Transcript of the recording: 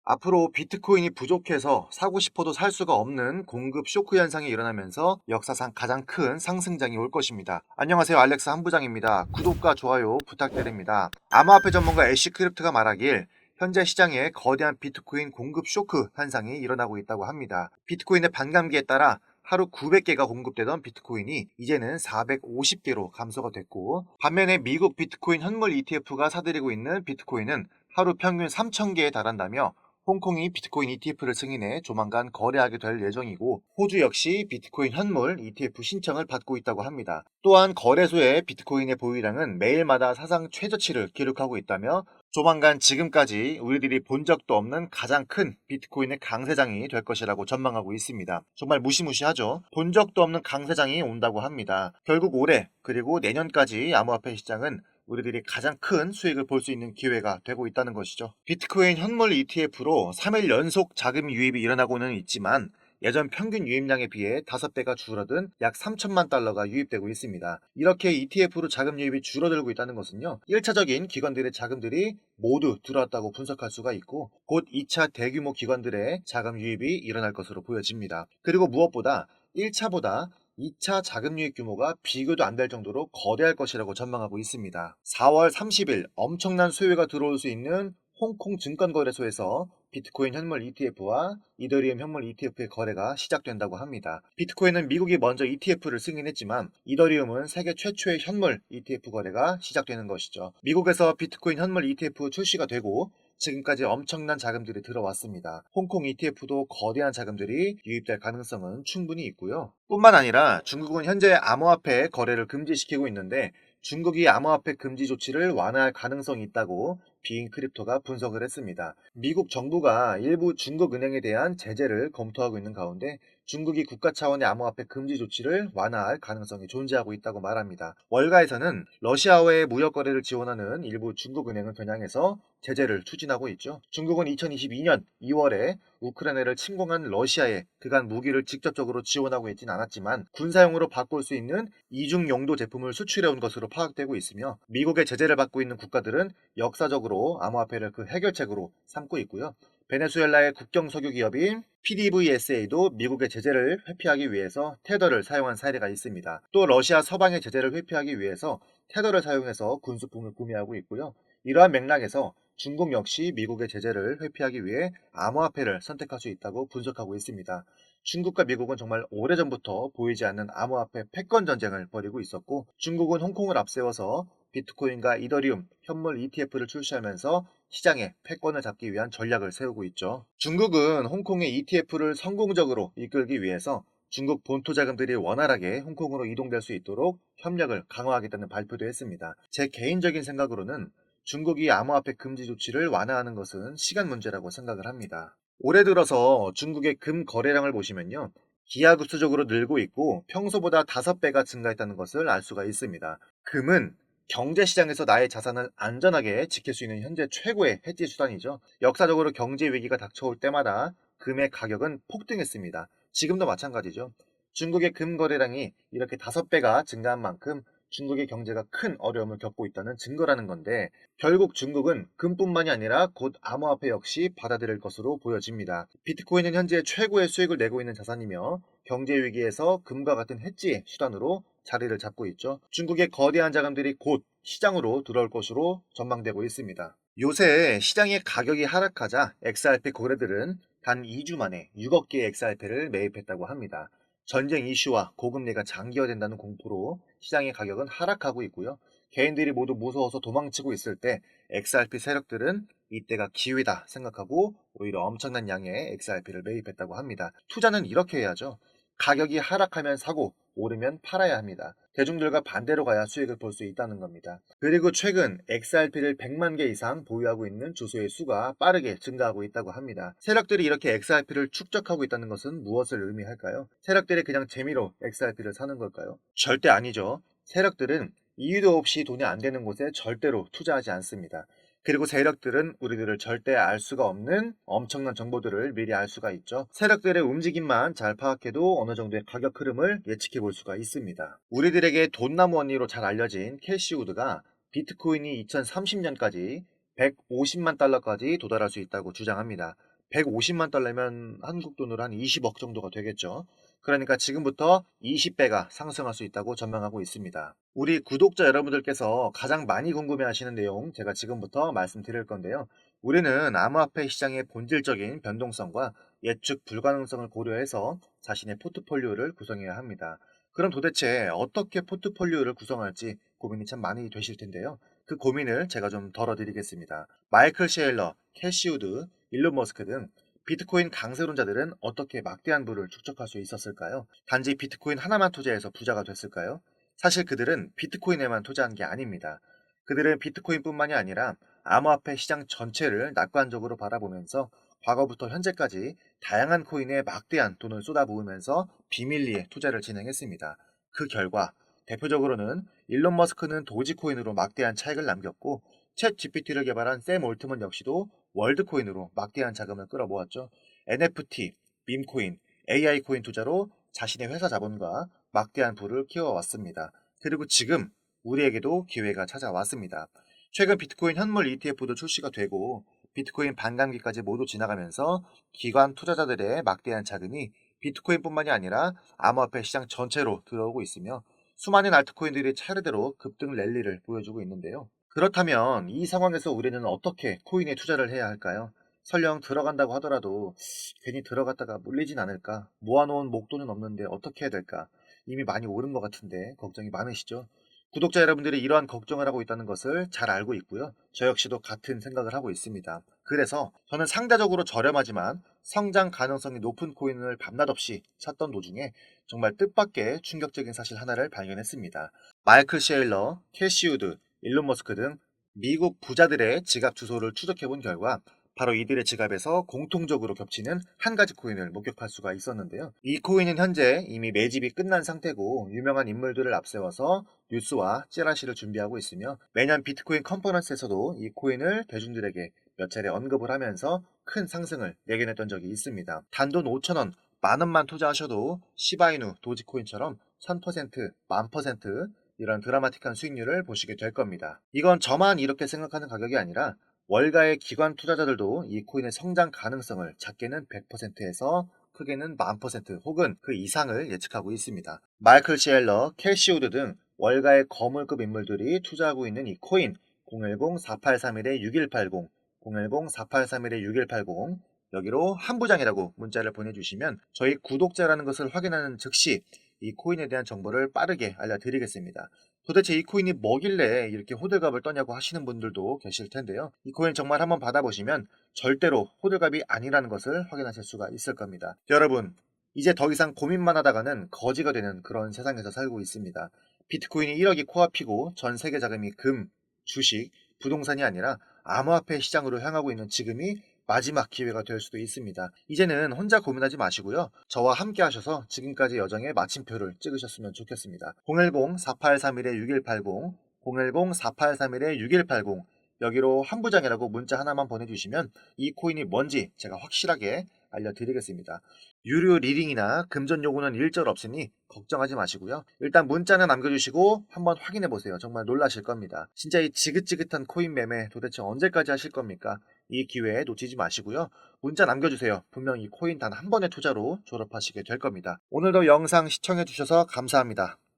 앞으로 비트코인이 부족해서 사고 싶어도 살 수가 없는 공급 쇼크 현상이 일어나면서 역사상 가장 큰 상승장이 올 것입니다. 안녕하세요, 알렉스 한부장입니다. 구독과 좋아요 부탁드립니다. 암호화폐 전문가 애쉬크립트가 말하길 현재 시장에 거대한 비트코인 공급 쇼크 현상이 일어나고 있다고 합니다. 비트코인의 반감기에 따라 하루 900개가 공급되던 비트코인이 이제는 450개로 감소가 됐고, 반면에 미국 비트코인 현물 ETF가 사들이고 있는 비트코인은 하루 평균 3,000개에 달한다며 홍콩이 비트코인 ETF를 승인해 조만간 거래하게 될 예정이고, 호주 역시 비트코인 현물 ETF 신청을 받고 있다고 합니다. 또한 거래소의 비트코인의 보유량은 매일마다 사상 최저치를 기록하고 있다며 조만간 지금까지 우리들이 본 적도 없는 가장 큰 비트코인의 강세장이 될 것이라고 전망하고 있습니다. 정말 무시무시하죠. 본 적도 없는 강세장이 온다고 합니다. 결국 올해 그리고 내년까지 암호화폐 시장은 우리들이 가장 큰 수익을 볼 수 있는 기회가 되고 있다는 것이죠. 비트코인 현물 ETF로 3일 연속 자금 유입이 일어나고는 있지만 예전 평균 유입량에 비해 5배가 줄어든 약 3천만 달러가 유입되고 있습니다. 이렇게 ETF로 자금 유입이 줄어들고 있다는 것은요, 1차적인 기관들의 자금들이 모두 들어왔다고 분석할 수가 있고, 곧 2차 대규모 기관들의 자금 유입이 일어날 것으로 보여집니다. 그리고 무엇보다 1차보다 2차 자금 유입 규모가 비교도 안 될 정도로 거대할 것이라고 전망하고 있습니다. 4월 30일 엄청난 수요가 들어올 수 있는 홍콩 증권거래소에서 비트코인 현물 ETF와 이더리움 현물 ETF의 거래가 시작된다고 합니다. 비트코인은 미국이 먼저 ETF를 승인했지만 이더리움은 세계 최초의 현물 ETF 거래가 시작되는 것이죠. 미국에서 비트코인 현물 ETF 출시가 되고 지금까지 엄청난 자금들이 들어왔습니다. 홍콩 ETF도 거대한 자금들이 유입될 가능성은 충분히 있고요. 뿐만 아니라 중국은 현재 암호화폐 거래를 금지시키고 있는데, 중국이 암호화폐 금지 조치를 완화할 가능성이 있다고 비인크립토가 분석을 했습니다. 미국 정부가 일부 중국 은행에 대한 제재를 검토하고 있는 가운데 중국이 국가 차원의 암호화폐 금지 조치를 완화할 가능성이 존재하고 있다고 말합니다. 월가에서는 러시아와의 무역 거래를 지원하는 일부 중국 은행을 겨냥해서 제재를 추진하고 있죠. 중국은 2022년 2월에 우크라이나를 침공한 러시아에 그간 무기를 직접적으로 지원하고 있진 않았지만 군사용으로 바꿀 수 있는 이중 용도 제품을 수출해온 것으로 파악되고 있으며, 미국의 제재를 받고 있는 국가들은 역사적으로 암호화폐를 그 해결책으로 삼고 있고요. 베네수엘라의 국경 석유 기업인 PDVSA도 미국의 제재를 회피하기 위해서 테더를 사용한 사례가 있습니다. 또 러시아 서방의 제재를 회피하기 위해서 테더를 사용해서 군수품을 구매하고 있고요. 이러한 맥락에서 중국 역시 미국의 제재를 회피하기 위해 암호화폐를 선택할 수 있다고 분석하고 있습니다. 중국과 미국은 정말 오래전부터 보이지 않는 암호화폐 패권 전쟁을 벌이고 있었고, 중국은 홍콩을 앞세워서 비트코인과 이더리움 현물 ETF를 출시하면서 시장에 패권을 잡기 위한 전략을 세우고 있죠. 중국은 홍콩의 ETF를 성공적으로 이끌기 위해서 중국 본토 자금들이 원활하게 홍콩으로 이동될 수 있도록 협력을 강화하겠다는 발표도 했습니다. 제 개인적인 생각으로는 중국이 암호화폐 금지 조치를 완화하는 것은 시간 문제라고 생각을 합니다. 올해 들어서 중국의 금 거래량을 보시면요, 기하급수적으로 늘고 있고 평소보다 5배가 증가했다는 것을 알 수가 있습니다. 금은 경제시장에서 나의 자산을 안전하게 지킬 수 있는 현재 최고의 해지 수단이죠. 역사적으로 경제 위기가 닥쳐올 때마다 금의 가격은 폭등했습니다. 지금도 마찬가지죠. 중국의 금 거래량이 이렇게 5배가 증가한 만큼 중국의 경제가 큰 어려움을 겪고 있다는 증거라는 건데, 결국 중국은 금뿐만이 아니라 곧 암호화폐 역시 받아들일 것으로 보여집니다. 비트코인은 현재 최고의 수익을 내고 있는 자산이며 경제 위기에서 금과 같은 해지의 수단으로 자리를 잡고 있죠. 중국의 거대한 자금들이 곧 시장으로 들어올 것으로 전망되고 있습니다. 요새 시장의 가격이 하락하자 XRP 거래들은 단 2주 만에 6억 개의 XRP를 매입했다고 합니다. 전쟁 이슈와 고금리가 장기화된다는 공포로 시장의 가격은 하락하고 있고요. 개인들이 모두 무서워서 도망치고 있을 때 XRP 세력들은 이때가 기회다 생각하고 오히려 엄청난 양의 XRP를 매입했다고 합니다. 투자는 이렇게 해야죠. 가격이 하락하면 사고 오르면 팔아야 합니다. 대중들과 반대로 가야 수익을 볼 수 있다는 겁니다. 그리고 최근 XRP를 100만 개 이상 보유하고 있는 주소의 수가 빠르게 증가하고 있다고 합니다. 세력들이 이렇게 XRP를 축적하고 있다는 것은 무엇을 의미할까요? 세력들이 그냥 재미로 XRP를 사는 걸까요? 절대 아니죠. 세력들은 이유도 없이 돈이 안 되는 곳에 절대로 투자하지 않습니다. 그리고 세력들은 우리들을 절대 알 수가 없는 엄청난 정보들을 미리 알 수가 있죠. 세력들의 움직임만 잘 파악해도 어느 정도의 가격 흐름을 예측해 볼 수가 있습니다. 우리들에게 돈나무 원리로 잘 알려진 캐시 우드가 비트코인이 2030년까지 150만 달러까지 도달할 수 있다고 주장합니다. 150만 달러면 한국 돈으로 한 20억 정도가 되겠죠. 그러니까 지금부터 20배가 상승할 수 있다고 전망하고 있습니다. 우리 구독자 여러분들께서 가장 많이 궁금해하시는 내용 제가 지금부터 말씀드릴 건데요. 우리는 암호화폐 시장의 본질적인 변동성과 예측 불가능성을 고려해서 자신의 포트폴리오를 구성해야 합니다. 그럼 도대체 어떻게 포트폴리오를 구성할지 고민이 참 많이 되실 텐데요. 그 고민을 제가 좀 덜어드리겠습니다. 마이클 셰일러, 캐시 우드, 일론 머스크 등 비트코인 강세론자들은 어떻게 막대한 부를 축적할 수 있었을까요? 단지 비트코인 하나만 투자해서 부자가 됐을까요? 사실 그들은 비트코인에만 투자한 게 아닙니다. 그들은 비트코인뿐만이 아니라 암호화폐 시장 전체를 낙관적으로 바라보면서 과거부터 현재까지 다양한 코인에 막대한 돈을 쏟아부으면서 비밀리에 투자를 진행했습니다. 그 결과 대표적으로는 일론 머스크는 도지코인으로 막대한 차익을 남겼고 챗 GPT를 개발한 샘 올트먼 역시도 월드코인으로 막대한 자금을 끌어모았죠. NFT, 밈코인, AI 코인 투자로 자신의 회사 자본과 막대한 부를 키워왔습니다. 그리고 지금 우리에게도 기회가 찾아왔습니다. 최근 비트코인 현물 ETF도 출시가 되고 비트코인 반감기까지 모두 지나가면서 기관 투자자들의 막대한 자금이 비트코인뿐만이 아니라 암호화폐 시장 전체로 들어오고 있으며 수많은 알트코인들이 차례대로 급등 랠리를 보여주고 있는데요. 그렇다면 이 상황에서 우리는 어떻게 코인에 투자를 해야 할까요? 설령 들어간다고 하더라도 괜히 들어갔다가 물리진 않을까? 모아놓은 목돈은 없는데 어떻게 해야 될까? 이미 많이 오른 것 같은데 걱정이 많으시죠? 구독자 여러분들이 이러한 걱정을 하고 있다는 것을 잘 알고 있고요. 저 역시도 같은 생각을 하고 있습니다. 그래서 저는 상대적으로 저렴하지만 성장 가능성이 높은 코인을 밤낮 없이 찾던 도중에 정말 뜻밖의 충격적인 사실 하나를 발견했습니다. 마이클 셰일러, 캐시 우드, 일론 머스크 등 미국 부자들의 지갑 주소를 추적해 본 결과 바로 이들의 지갑에서 공통적으로 겹치는 한 가지 코인을 목격할 수가 있었는데요. 이 코인은 현재 이미 매집이 끝난 상태고 유명한 인물들을 앞세워서 뉴스와 찌라시를 준비하고 있으며 매년 비트코인 컨퍼런스에서도 이 코인을 대중들에게 몇 차례 언급을 하면서 큰 상승을 내겨냈던 적이 있습니다. 단돈 5,000원, 만 원만 투자하셔도 시바이누, 도지코인처럼 1000%, 10,000% 이런 드라마틱한 수익률을 보시게 될 겁니다. 이건 저만 이렇게 생각하는 가격이 아니라 월가의 기관 투자자들도 이 코인의 성장 가능성을 작게는 100%에서 크게는 10,000% 혹은 그 이상을 예측하고 있습니다. 마이클 시엘러, 캐시 우드 등 월가의 거물급 인물들이 투자하고 있는 이 코인 010-4831-6180 010-4831-6180 여기로 한부장이라고 문자를 보내주시면 저희 구독자라는 것을 확인하는 즉시 이 코인에 대한 정보를 빠르게 알려드리겠습니다. 도대체 이 코인이 뭐길래 이렇게 호들갑을 떠냐고 하시는 분들도 계실 텐데요. 이 코인 정말 한번 받아보시면 절대로 호들갑이 아니라는 것을 확인하실 수가 있을 겁니다. 여러분, 이제 더 이상 고민만 하다가는 거지가 되는 그런 세상에서 살고 있습니다. 비트코인이 1억이 코앞이고 전 세계 자금이 금, 주식, 부동산이 아니라 암호화폐 시장으로 향하고 있는 지금이 마지막 기회가 될 수도 있습니다. 이제는 혼자 고민하지 마시고요. 저와 함께 하셔서 지금까지 여정의 마침표를 찍으셨으면 좋겠습니다. 010-4831-6180 010-4831-6180 여기로 한부장이라고 문자 하나만 보내주시면 이 코인이 뭔지 제가 확실하게 알려드리겠습니다. 유료 리딩이나 금전 요구는 일절 없으니 걱정하지 마시고요. 일단 문자는 남겨주시고 한번 확인해보세요. 정말 놀라실 겁니다. 진짜 이 지긋지긋한 코인 매매 도대체 언제까지 하실 겁니까? 이 기회에 놓치지 마시고요. 문자 남겨주세요. 분명 이 코인 단 한 번의 투자로 졸업하시게 될 겁니다. 오늘도 영상 시청해주셔서 감사합니다.